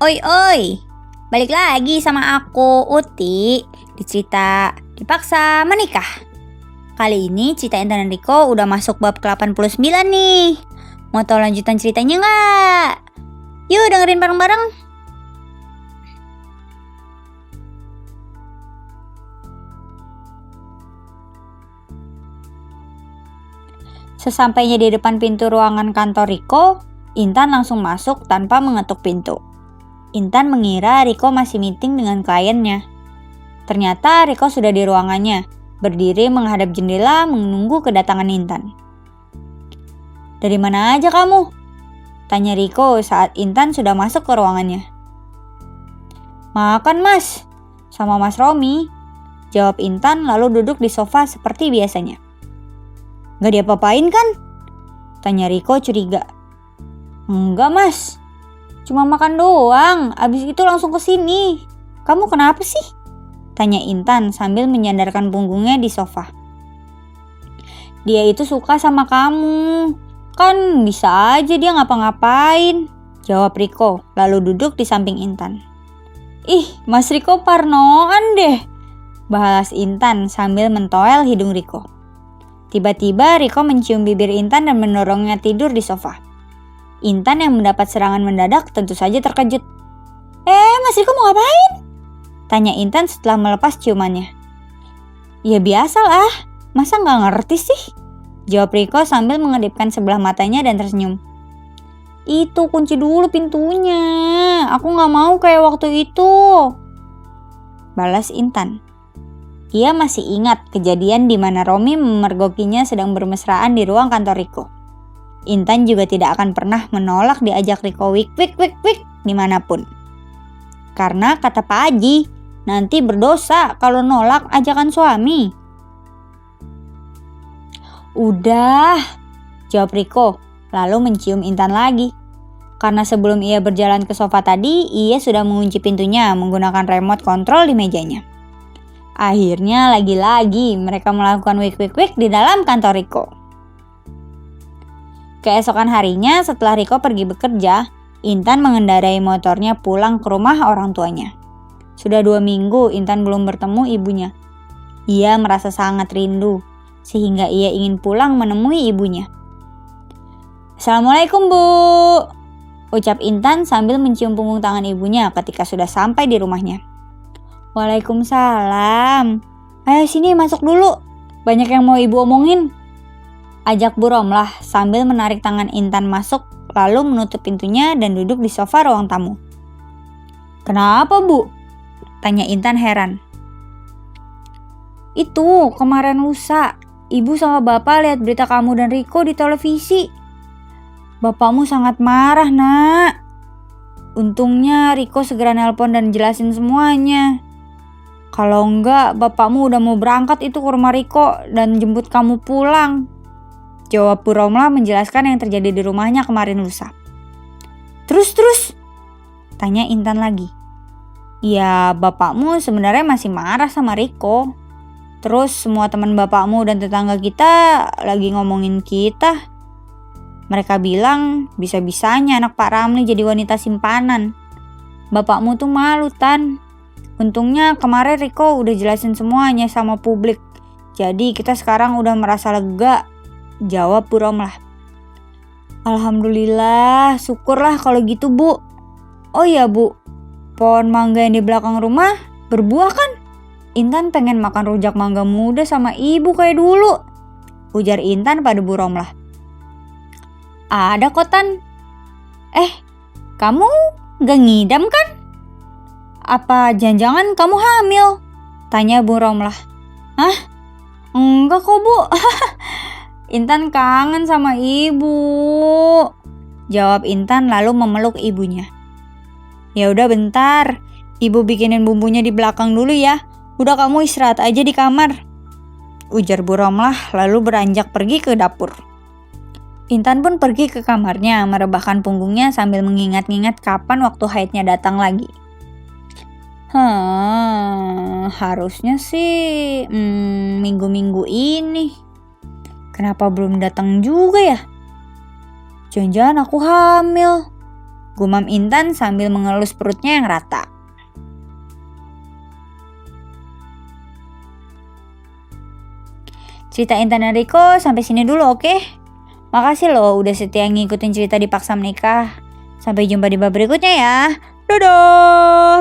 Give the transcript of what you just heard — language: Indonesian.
Oi oi, balik lagi sama aku Uti di cerita Dipaksa Menikah. Kali ini cerita Intan dan Riko udah masuk bab ke-89 nih. Mau tahu lanjutan ceritanya nggak? Yuk dengerin bareng-bareng. Sesampainya di depan pintu ruangan kantor Riko, Intan langsung masuk tanpa mengetuk pintu. Intan mengira Riko masih meeting dengan kliennya. Ternyata Riko sudah di ruangannya, berdiri menghadap jendela menunggu kedatangan Intan. "Dari mana aja kamu?" tanya Riko saat Intan sudah masuk ke ruangannya. "Makan mas, sama Mas Romi," jawab Intan lalu duduk di sofa seperti biasanya. "Gak diapa-apain kan?" tanya Riko curiga. "Enggak mas, cuma makan doang, abis itu langsung ke sini. Kamu kenapa sih?" tanya Intan sambil menyandarkan punggungnya di sofa. "Dia itu suka sama kamu. Kan bisa aja dia ngapa-ngapain," jawab Riko lalu duduk di samping Intan. "Ih, Mas Riko parnoan deh," balas Intan sambil mentoel hidung Riko. Tiba-tiba Riko mencium bibir Intan dan mendorongnya tidur di sofa. Intan yang mendapat serangan mendadak tentu saja terkejut. Mas Riko mau ngapain?" tanya Intan setelah melepas ciumannya. "Ya biasalah, masa gak ngerti sih?" jawab Riko sambil mengedipkan sebelah matanya dan tersenyum. "Itu kunci dulu pintunya, aku gak mau kayak waktu itu," balas Intan. Ia masih ingat kejadian di mana Romi memergokinya sedang bermesraan di ruang kantor Riko. Intan juga tidak akan pernah menolak diajak Riko wik dimanapun. Karena kata Pak Haji, nanti berdosa kalau nolak ajakan suami. "Udah," jawab Riko lalu mencium Intan lagi. Karena sebelum ia berjalan ke sofa tadi, ia sudah mengunci pintunya menggunakan remote kontrol di mejanya. Akhirnya lagi-lagi mereka melakukan wik di dalam kantor Riko. Keesokan harinya setelah Riko pergi bekerja, Intan mengendarai motornya pulang ke rumah orang tuanya. Sudah 2 minggu Intan belum bertemu ibunya. Ia merasa sangat rindu, sehingga ia ingin pulang menemui ibunya. "Assalamualaikum Bu," ucap Intan sambil mencium punggung tangan ibunya ketika sudah sampai di rumahnya. "Waalaikumsalam. Ayo sini masuk dulu, banyak yang mau ibu omongin," ajak Bu Romlah sambil menarik tangan Intan masuk lalu menutup pintunya dan duduk di sofa ruang tamu. "Kenapa Bu?" tanya Intan heran. "Itu kemarin lusa, Ibu sama Bapak lihat berita kamu dan Riko di televisi. Bapakmu sangat marah nak. Untungnya Riko segera nelpon dan jelasin semuanya. Kalau enggak bapakmu udah mau berangkat itu ke rumah Riko dan jemput kamu pulang," jawab Bu Romlah menjelaskan yang terjadi di rumahnya kemarin lusa. Terus? Tanya Intan lagi. "Ya bapakmu sebenarnya masih marah sama Riko. Terus semua teman bapakmu dan tetangga kita lagi ngomongin kita. Mereka bilang bisa-bisanya anak Pak Ramli jadi wanita simpanan. Bapakmu tuh malu Tan. Untungnya kemarin Riko udah jelasin semuanya sama publik. Jadi kita sekarang udah merasa lega," jawab Bu Romlah. "Alhamdulillah, syukurlah kalau gitu Bu. Oh iya Bu, pohon mangga yang di belakang rumah berbuah kan? Intan pengen makan rujak mangga muda sama ibu kayak dulu," ujar Intan pada Bu Romlah. "Ada kok Tan. Kamu gak ngidam kan? Apa jangan-jangan kamu hamil?" tanya Bu Romlah. "Hah? Enggak kok Bu." "Intan kangen sama ibu," jawab Intan lalu memeluk ibunya. "Ya udah bentar, ibu bikinin bumbunya di belakang dulu ya. Udah kamu istirahat aja di kamar," ujar Bu Romlah lalu beranjak pergi ke dapur. Intan pun pergi ke kamarnya merebahkan punggungnya sambil mengingat-ingat kapan waktu haidnya datang lagi. Harusnya sih minggu-minggu ini. Kenapa belum datang juga ya? Jangan-jangan aku hamil. Gumam Intan sambil mengelus perutnya yang rata. Cerita Intan dan Riko sampai sini dulu, oke? Makasih loh udah setia ngikutin cerita Dipaksa Menikah. Sampai jumpa di bab berikutnya ya. Dadah!